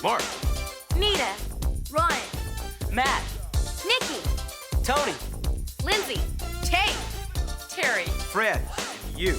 Mark. Nita. Ryan. Matt. Nikki. Tony. Lindsay. Tate. Terry. Fred. And you.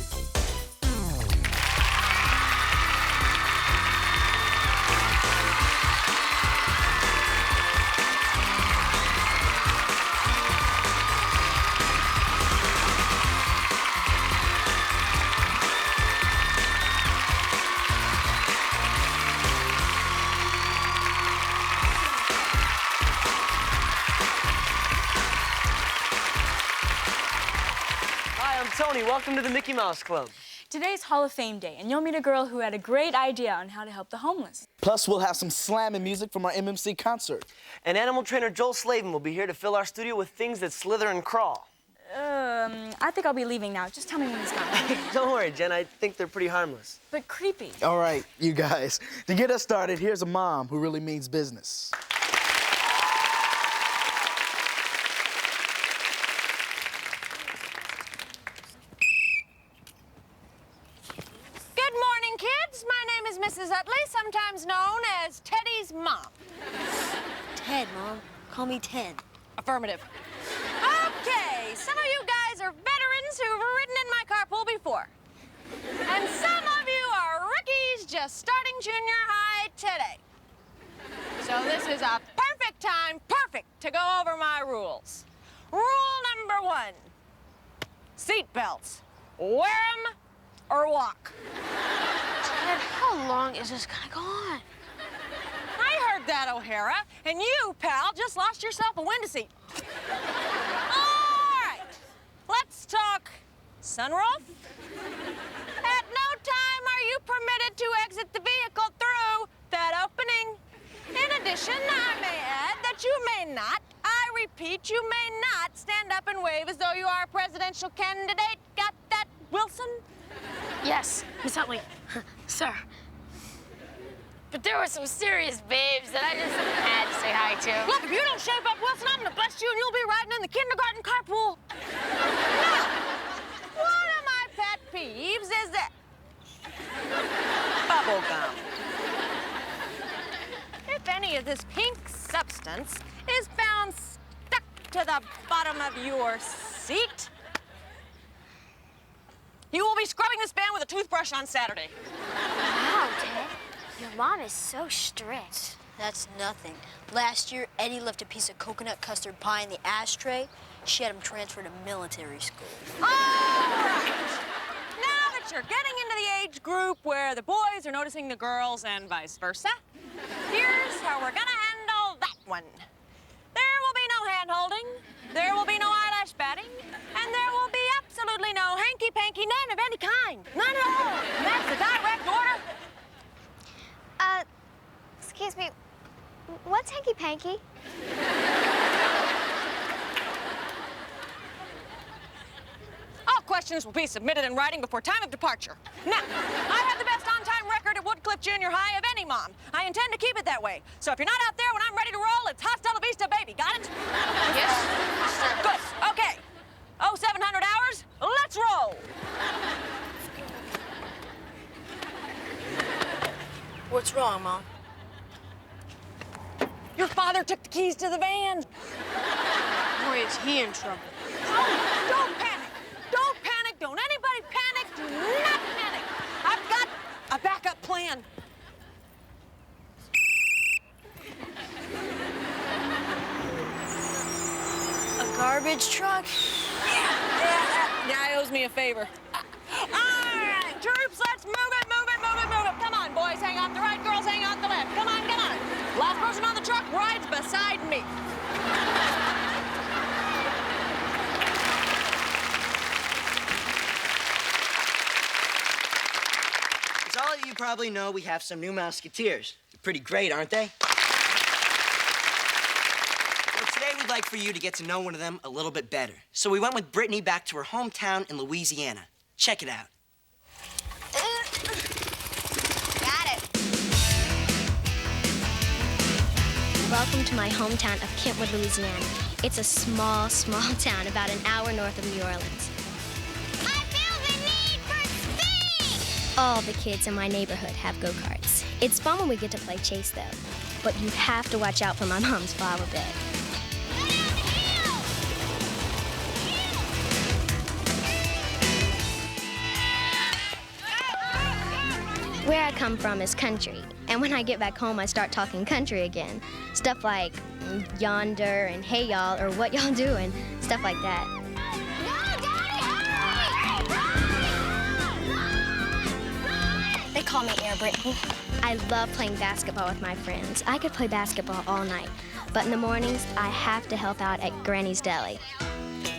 Hi, I'm Tony. Welcome to the Mickey Mouse Club. Today's Hall of Fame Day, and you'll meet a girl who had a great idea on how to help the homeless. Plus, we'll have some slamming music from our MMC concert. And animal trainer Joel Slavin will be here to fill our studio with things that slither and crawl. I think I'll be leaving now. Just tell me when he's gone. Don't worry, Jen. I think they're pretty harmless. But creepy. All right, you guys. To get us started, here's a mom who really means business. Good morning, kids. My name is Mrs. Utley, sometimes known as Teddy's mom. Ted, Mom. Call me Ted. Affirmative. Okay, some of you guys are veterans who've ridden in my carpool before. And some of you are rookies just starting junior high today. So this is a perfect time, to go over my rules. Rule number 1, seat belts. Wear them or walk. Ted, how long is this gonna go on? I heard that, O'Hara, and you, pal, just lost yourself a window seat. All right, let's talk sunroof. At no time are you permitted to exit the vehicle through that opening. In addition, I may add that you may not, I repeat, you may not stand up and wave as though you are a presidential candidate. Got that, Wilson? Yes, Miss Utley. Sir. But there were some serious babes that I just had to say hi to. Look, if you don't shape up, Wilson, I'm gonna bust you and you'll be riding in the kindergarten carpool. Now, one of my pet peeves is that Bubble gum. if any of this pink substance is found stuck to the bottom of your seat, you will be scrubbing this van with a toothbrush on Saturday. Wow, Ted. Your mom is so strict. That's nothing. Last year, Eddie left a piece of coconut custard pie in the ashtray. She had him transferred to military school. All right. Now that you're getting into the age group where the boys are noticing the girls and vice versa, here's how we're gonna handle that one. There will be no hand-holding, there will be no eyelash batting, and there will be absolutely no hanky-panky, none of any kind. None at all. And that's the direct order. Excuse me, what's hanky-panky? All questions will be submitted in writing before time of departure. Now, I have the best on-time record at Woodcliff Junior High of any mom. I intend to keep it that way. So if you're not out there when I'm ready to roll, it's hasta la vista, baby. Got it? Yes, sir. Good. Okay. Oh, 700 hours. Let's roll. What's wrong, Mom? Your father took the keys to the van. Boy, is he in trouble. Oh, don't panic. Don't panic. Don't anybody panic. Do not panic. I've got a backup plan. A garbage truck? Yeah, he owes me a favor. All right, troops, let's move it, move it, move it, move it. Come on, boys, hang on the right, girls, hang on the left. Come on, come on. Last person on the truck rides beside me. As all of you probably know, we have some new Mouseketeers. They're pretty great, aren't they? So today we'd like for you to get to know one of them a little bit better. So we went with Brittany back to her hometown in Louisiana. Check it out. Got it. Welcome to my hometown of Kentwood, Louisiana. It's a small, small town about an hour north of New Orleans. I feel the need for speed! All the kids in my neighborhood have go-karts. It's fun when we get to play chase, though. But you have to watch out for my mom's flower bed. Where I come from is country, and when I get back home, I start talking country again. Stuff like yonder and hey y'all, or what y'all doing, stuff like that. They call me Air Brittany. I love playing basketball with my friends. I could play basketball all night, but in the mornings, I have to help out at Granny's Deli.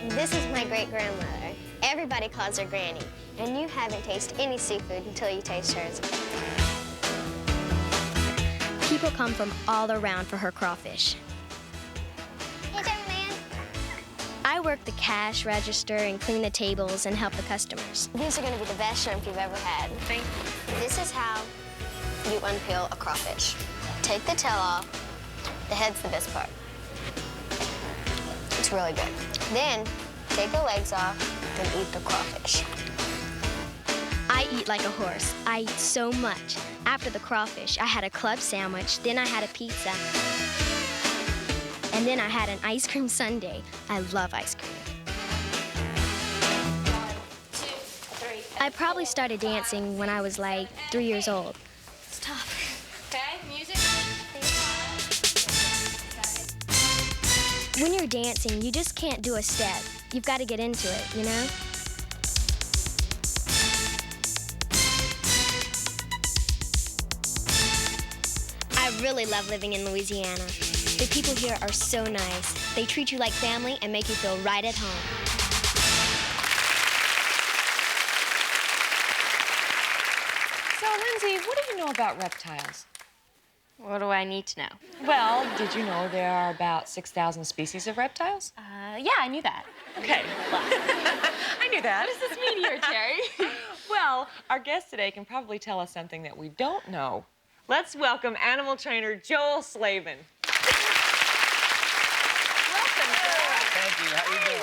This is my great-grandmother. Everybody calls her Granny. And you haven't tasted any seafood until you taste hers. People come from all around for her crawfish. Hey, young man. I work the cash register and clean the tables and help the customers. These are going to be the best shrimp you've ever had. This is how you unpeel a crawfish. Take the tail off. The head's the best part. It's really good. Then, take the legs off and eat the crawfish. I eat like a horse. I eat so much. After the crawfish, I had a club sandwich, then I had a pizza. And then I had an ice cream sundae. I love ice cream. 1, 2, 3. I probably started dancing when I was like 3 years old. Stop. Okay, music. When you're dancing, you just can't do a step. You've got to get into it, you know? I really love living in Louisiana. The people here are so nice. They treat you like family and make you feel right at home. So, Lindsay, what do you know about reptiles? What do I need to know? Well, did you know there are about 6,000 species of reptiles? Yeah, I knew that. Okay. I knew that. What does this mean here, Terry? Well, our guest today can probably tell us something that we don't know. Let's welcome animal trainer Joel Slavin. Welcome, Joel. Thank you. How you doing?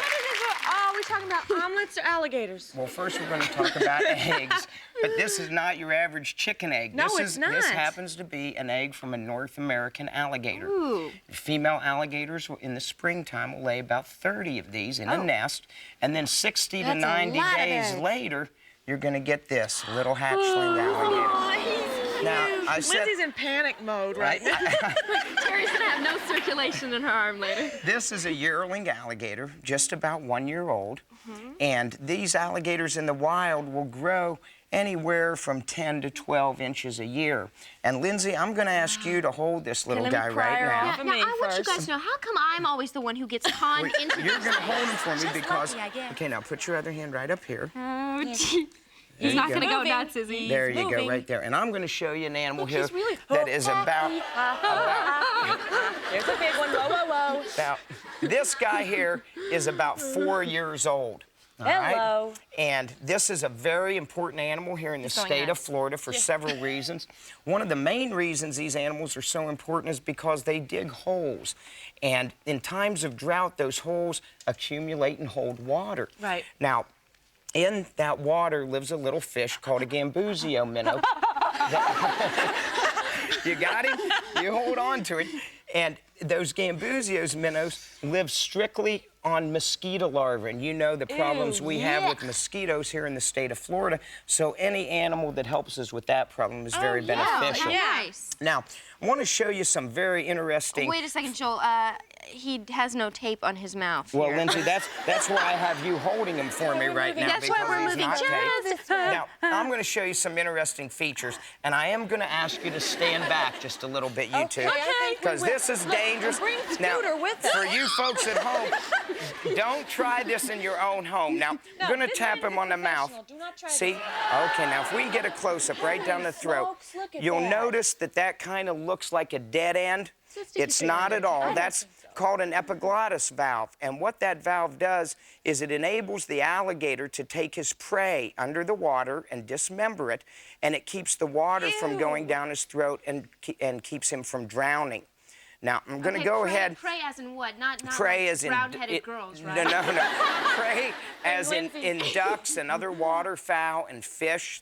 Are we talking about omelets or alligators? Well, first we're going to talk about eggs, but this is not your average chicken egg. No, this it's not. This happens to be an egg from a North American alligator. Ooh. Female alligators in the springtime will lay about 30 of these in a nest, and then 60 to 90 days later, you're going to get this little hatchling alligator. Now, I said, Lindsay's in panic mode right now. Terry's gonna have no circulation in her arm later. This is a yearling alligator, just about 1 year old. And these alligators in the wild will grow anywhere from 10 to 12 inches a year. And Lindsay, I'm going to ask you to hold this little guy right now. Now, I want you guys to know, how come I'm always the one who gets conned into You're going to hold him for me Just because... lucky, I guess. Okay, now put your other hand right up here. Oh, gee. He's not gonna go nuts, is he? There you go, right there. And I'm going to show you an animal here really- that is about... There's a big one. Whoa, whoa, whoa. About, this guy here is about 4 years old. All right? Hello. And this is a very important animal here in the state of Florida for several reasons. One of the main reasons these animals are so important is because they dig holes. And in times of drought, those holes accumulate and hold water. Right. Now, in that water lives a little fish called a Gambusio minnow. You got him? You hold on to it. And those Gambusios minnows live strictly on mosquito larvae. And you know the problems we have with mosquitoes here in the state of Florida. So any animal that helps us with that problem is very beneficial. Nice. Now, I want to show you some very interesting... Wait a second, Joel. He has no tape on his mouth. Well, here. Lindsay, that's why I have you holding him for me right now. That's why we're because he's moving not just taped. Now, I'm going to show you some interesting features, and I am going to ask you to stand back just a little bit, you two. Okay. Because this is dangerous. Bring Now, Scooter with us. for you folks at home, don't try this in your own home. Now, I'm going to this tap is him on the mouth. professional. Do not try See? that. Okay, now if we can get a close-up right down the throat, Folks, look at you'll that. notice that kind of looks like a dead end. It's not at all. That's called an epiglottis valve. And what that valve does is it enables the alligator to take his prey under the water and dismember it, and it keeps the water from going down his throat and keeps him from drowning. Now, I'm going to go ahead. Pray as in what? Not Prey like as in brown-headed girls, right? No. Prey as in ducks and other waterfowl and fish.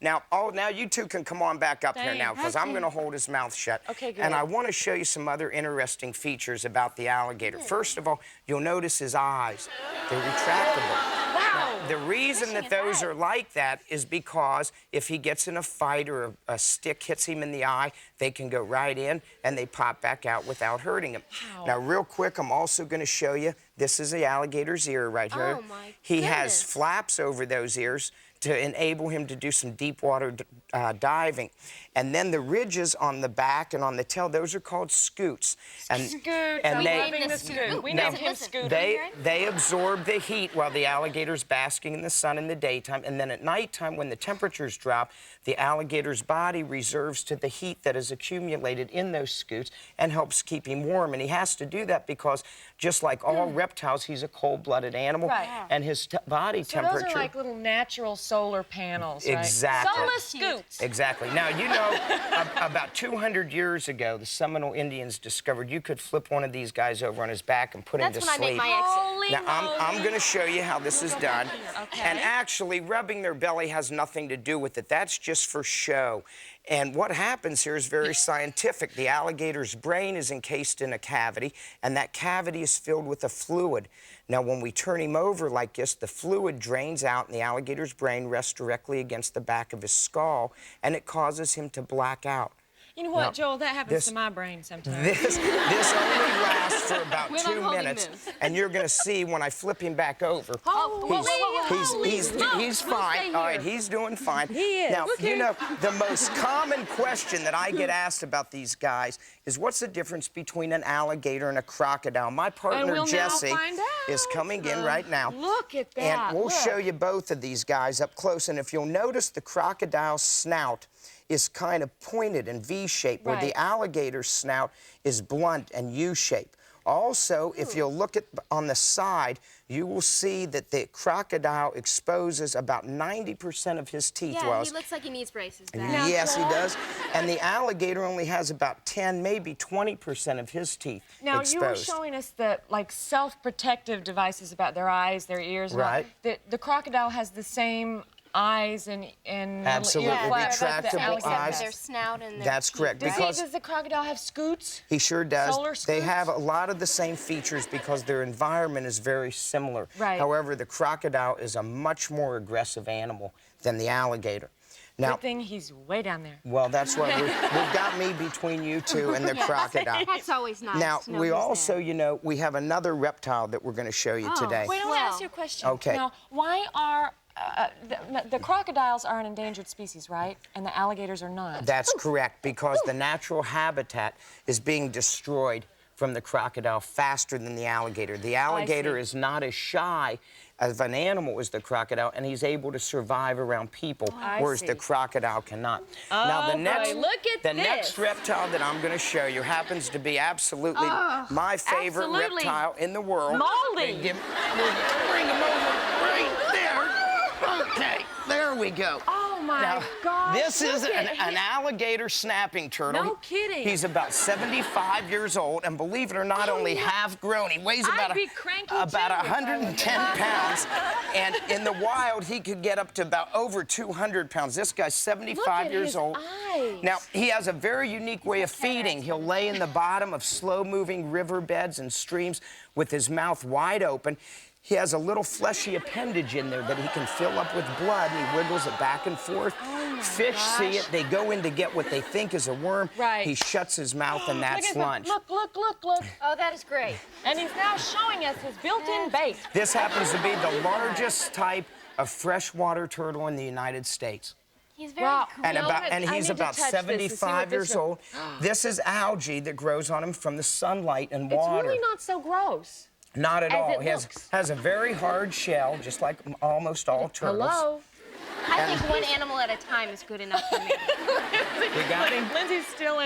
Now, now you two can come on back up here Thanks. now, because I'm going to hold his mouth shut. Okay, good. And I want to show you some other interesting features about the alligator. First of all, you'll notice his eyes. They're retractable. Wow. The reason that those are like that is because if he gets in a fight or a stick hits him in the eye, they can go right in and they pop back out without hurting him. Wow. Now, real quick, I'm also going to show you, this is the alligator's ear right here. Oh, my He has goodness. flaps over those ears to enable him to do some deep water diving. And then the ridges on the back and on the tail, those are called scoots. And, Scoot. and I'm they, loving the scoot. We Now, named him Scoot. they absorb the heat while the alligator's basking in the sun in the daytime, and then at nighttime when the temperatures drop, the alligator's body reserves to the heat that is accumulated in those scoots and helps keep him warm. And he has to do that because just like all reptiles, he's a cold-blooded animal, Right. and his body So temperature. those are like little natural solar panels, right? Exactly. Solar scoots. Exactly. Now, you know, about 200 years ago, the Seminole Indians discovered you could flip one of these guys over on his back and put him to That's when I sleep. make my exit. Holy Now, I'm going to show you how this is done. Okay. And actually, rubbing their belly has nothing to do with it. That's just for show. And what happens here is very scientific. The alligator's brain is encased in a cavity, and that cavity is filled with a fluid. Now, when we turn him over like this, the fluid drains out, and the alligator's brain rests directly against the back of his skull, and it causes him to black out. You know what, Now, Joel? That happens this- to my brain sometimes. This only lasts for about When 2 I'm holding minutes, this. and you're going to see when I flip him back over. He's fine. All right, he's doing fine. He is. Now, you know, the most common question that I get asked about these guys is what's the difference between an alligator and a crocodile? My partner, we'll now Jesse, find out. is coming in right now. Look at that. And we'll Look. show you both of these guys up close. And if you'll notice, the crocodile's snout is kind of pointed and V-shaped, where the Right. alligator's snout is blunt and U-shaped. Also, if you'll look at on the side, you will see that the crocodile exposes about 90% of his teeth. Yeah, while he looks like he needs braces. Dad. yes, he does. And the alligator only has about 10, maybe 20% of his teeth Now, exposed. you were showing us the like self-protective devices about their eyes, their ears. and all. Right. The crocodile has the same eyes and Absolutely. little ear flaps like the Retractable alligator eyes. has. Their snout and their That's teeth. correct. Does the crocodile have scoots? He sure does. Solar They scoots? have a lot of the same features because their environment is very similar. Right. However, the crocodile is a much more aggressive animal than the alligator. Now, Good thing he's way down there. well, that's why we've got me between you two and the crocodile. That's always nice. Now, to know we who's also, there. you know, we have another reptile that we're going to show you today. Wait, I want to ask you a question. Okay. Now, why are the crocodiles are an endangered species, right? And the alligators are not. That's correct, because the natural habitat is being destroyed from the crocodile faster than the alligator. The alligator is not as shy of an animal as the crocodile, and he's able to survive around people, whereas the crocodile cannot. Now, the next, next reptile that I'm going to show you happens to be absolutely my favorite absolutely. reptile in the world. Moldy. Bring him over right there. Okay, there we go. Oh my Now, gosh. this is look an at him. alligator snapping turtle. No kidding. He's about 75 years old, and believe it or not, only half grown. He weighs I'd about be cranky too about if I 110 pounds, and in the wild, he could get up to about over 200 pounds. This guy's 75 at years his old. eyes. Now, he has a very unique way of feeding. He'll lay in the bottom of slow-moving riverbeds and streams with his mouth wide open. He has a little fleshy appendage in there that he can fill up with blood, and he wiggles it back and forth. Fish see it. They go in to get what they think is a worm. Right. He shuts his mouth, and that's Look at lunch. Look. Oh, that is great. And he's now showing us his built-in bait. This happens to be the largest type of freshwater turtle in the United States. He's very Wow. cool. And, I he's need to about touch this to see what 75 this years is. old. This is algae that grows on him from the sunlight and It's water. really not so gross. Not at as all. it He looks. has a very hard shell, just like almost all turtles. Hello? I think one animal at a time is good enough for me. You got him? Lindsay's still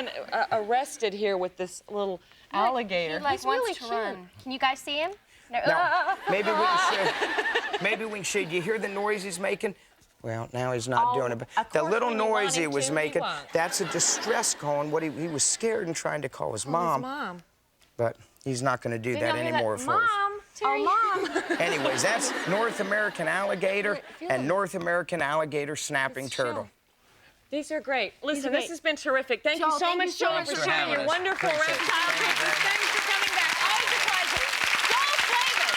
arrested here with this little alligator. He like He's wants really to cute. run. Can you guys see him? No. Now, maybe we can show. Do you hear the noise he's making? Well, now he's not doing it. of But the course, little when you noise want he him was to, he making, won't. that's a distress call. And what he was scared and trying to call his mom. His mom. But he's not going to do Didn't that y'all hear anymore for us. Mom. Oh, Mom. Anyways, that's North American alligator and North American alligator snapping turtle. These are great. Listen, great. this has been terrific. Thank you Joel, so thank much, you so Joel, much for for sharing having your us. wonderful reptile pictures. Thanks for coming back. Always a pleasure. Joel Flavor.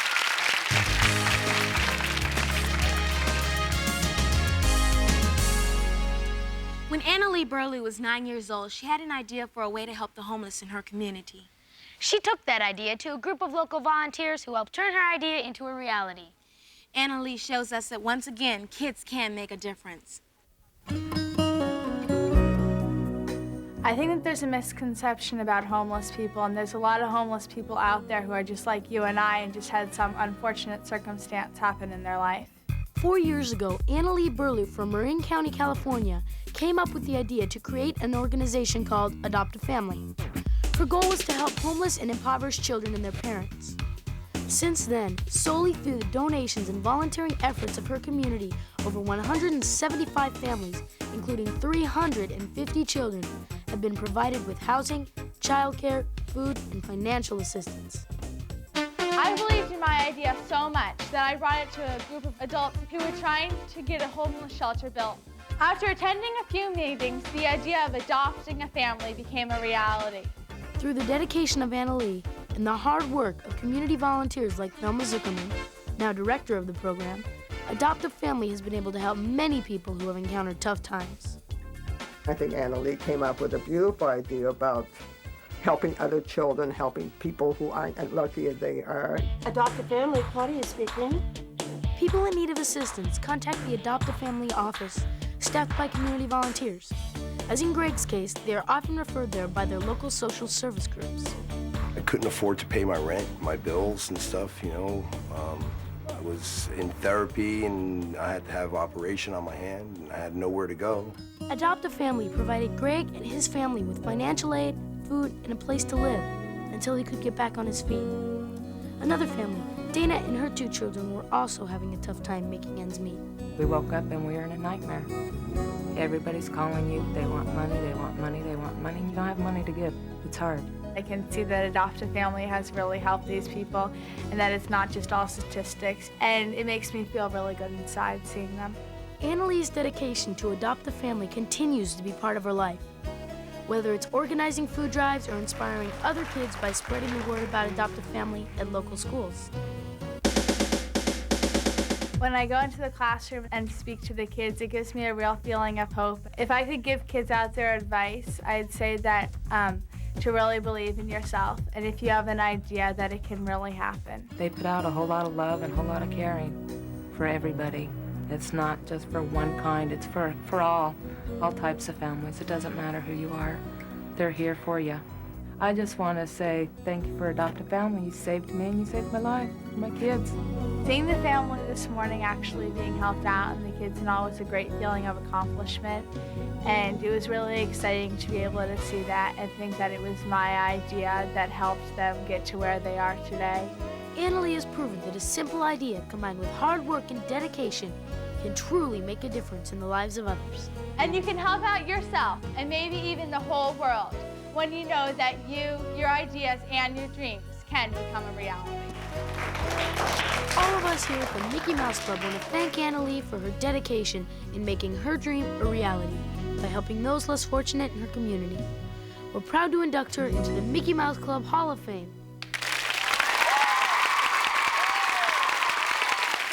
When Anna Lee Burley was 9 years old, she had an idea for a way to help the homeless in her community. She took that idea to a group of local volunteers who helped turn her idea into a reality. Anna Lee shows us that once again, kids can make a difference. I think that there's a misconception about homeless people, and there's a lot of homeless people out there who are just like you and I and just had some unfortunate circumstance happen in their life. 4 years ago, Anna Lee Burley from Marin County, California, came up with the idea to create an organization called Adopt a Family. Her goal was to help homeless and impoverished children and their parents. Since then, solely through the donations and volunteering efforts of her community, over 175 families, including 350 children, have been provided with housing, childcare, food, and financial assistance. I believed in my idea so much that I brought it to a group of adults who were trying to get a homeless shelter built. After attending a few meetings, the idea of adopting a family became a reality. Through the dedication of Anna Lee and the hard work of community volunteers like Thelma Zuckerman, now director of the program, Adopt a Family has been able to help many people who have encountered tough times. I think Anna Lee came up with a beautiful idea about helping other children, helping people who aren't as lucky as they are. Adopt a Family, Claudia speaking. People in need of assistance contact the Adopt a Family office, staffed by community volunteers. As in Greg's case, they are often referred there by their local social service groups. I couldn't afford to pay my rent, my bills and stuff, you know. I was in therapy and I had to have an operation on my hand and I had nowhere to go. Adopt a Family provided Greg and his family with financial aid, food, and a place to live until he could get back on his feet. Another family, Dana and her 2 children, were also having a tough time making ends meet. We woke up and we were in a nightmare. Everybody's calling you, they want money, they want money, they want money. You don't have money to give. It's hard. I can see that Adopt a Family has really helped these people and that it's not just all statistics, and it makes me feel really good inside seeing them. Anna Lee's dedication to Adopt a Family continues to be part of her life. Whether it's organizing food drives or inspiring other kids by spreading the word about Adopt a Family at local schools. When I go into the classroom and speak to the kids, it gives me a real feeling of hope. If I could give kids out there advice, I'd say that to really believe in yourself, and if you have an idea, that it can really happen. They put out a whole lot of love and a whole lot of caring for everybody. It's not just for one kind, it's for all types of families. It doesn't matter who you are. They're here for you. I just want to say thank you for Adopt a Family. You saved me and you saved my life, my kids. Seeing the family this morning actually being helped out and the kids and all was a great feeling of accomplishment. And it was really exciting to be able to see that and think that it was my idea that helped them get to where they are today. Anna Lee has proven that a simple idea combined with hard work and dedication can truly make a difference in the lives of others. And you can help out yourself and maybe even the whole world when you know that you, your ideas, and your dreams can become a reality. All of us here at the Mickey Mouse Club want to thank Anna Lee for her dedication in making her dream a reality by helping those less fortunate in her community. We're proud to induct her into the Mickey Mouse Club Hall of Fame.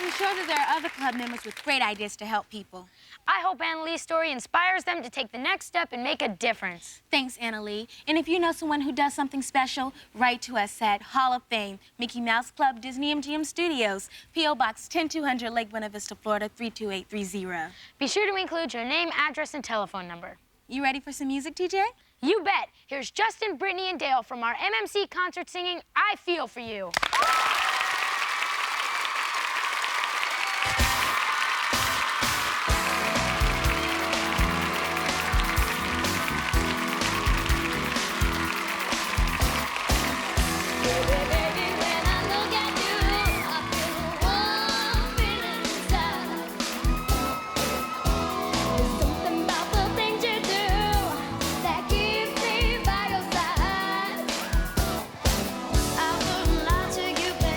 I'm sure that there are other club members with great ideas to help people. I hope Anna Lee's story inspires them to take the next step and make a difference. Thanks, Anna Lee. And if you know someone who does something special, write to us at Hall of Fame, Mickey Mouse Club, Disney MGM Studios, P.O. Box 10200, Lake Buena Vista, Florida, 32830. Be sure to include your name, address, and telephone number. You ready for some music, TJ? You bet. Here's Justin, Brittany, and Dale from our MMC concert singing I Feel For You. I wouldn't lie to you, baby.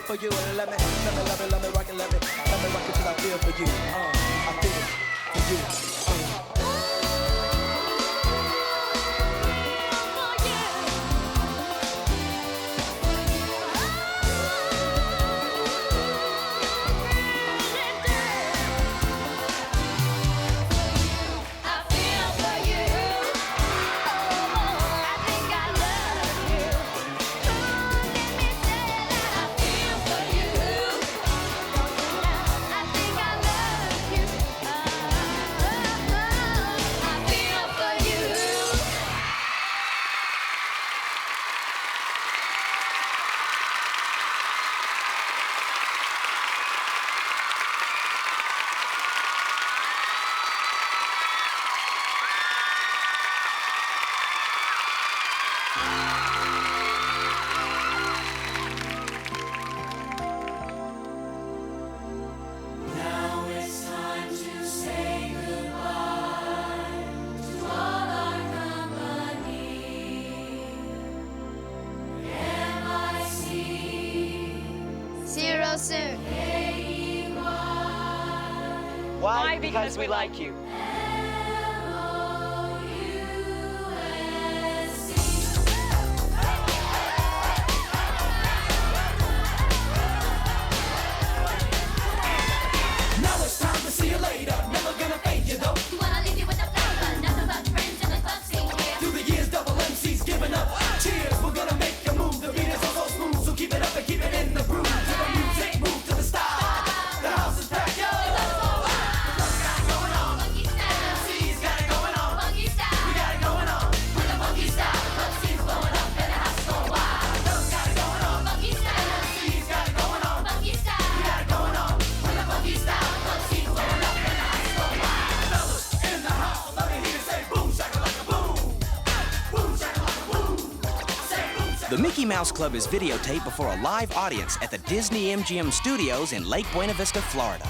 for you. Let me rock it, let me rock it till I feel for you. I feel it for you. Soon. Why? Because we like you. Now it's time to see you later. Never gonna fade you though. You wanna leave you with a flavor. Nothing about friends in the club scene here. Through the years, double MC's giving up. Cheers, we're gonna make you move. The beat is so smooth, so keep it up and keep it in the groove. To the music, move to the style. The house is packed, yo. What's got it going on? MC's got it going on. We got it going on. With the funky style, the club scene's blowing up and the house is going wild. Love's got it going on. MC's got it going on. We got it going on. With the funky style, the club scene's blowing up and the house is going wild. Fellas in the house, let me hear you say boom, shaka like a boom. Boom, shaka like a boom. Say boom, shaka. The Mickey Mouse Club is videotaped before a live audience at the Disney MGM Studios in Lake Buena Vista, Florida.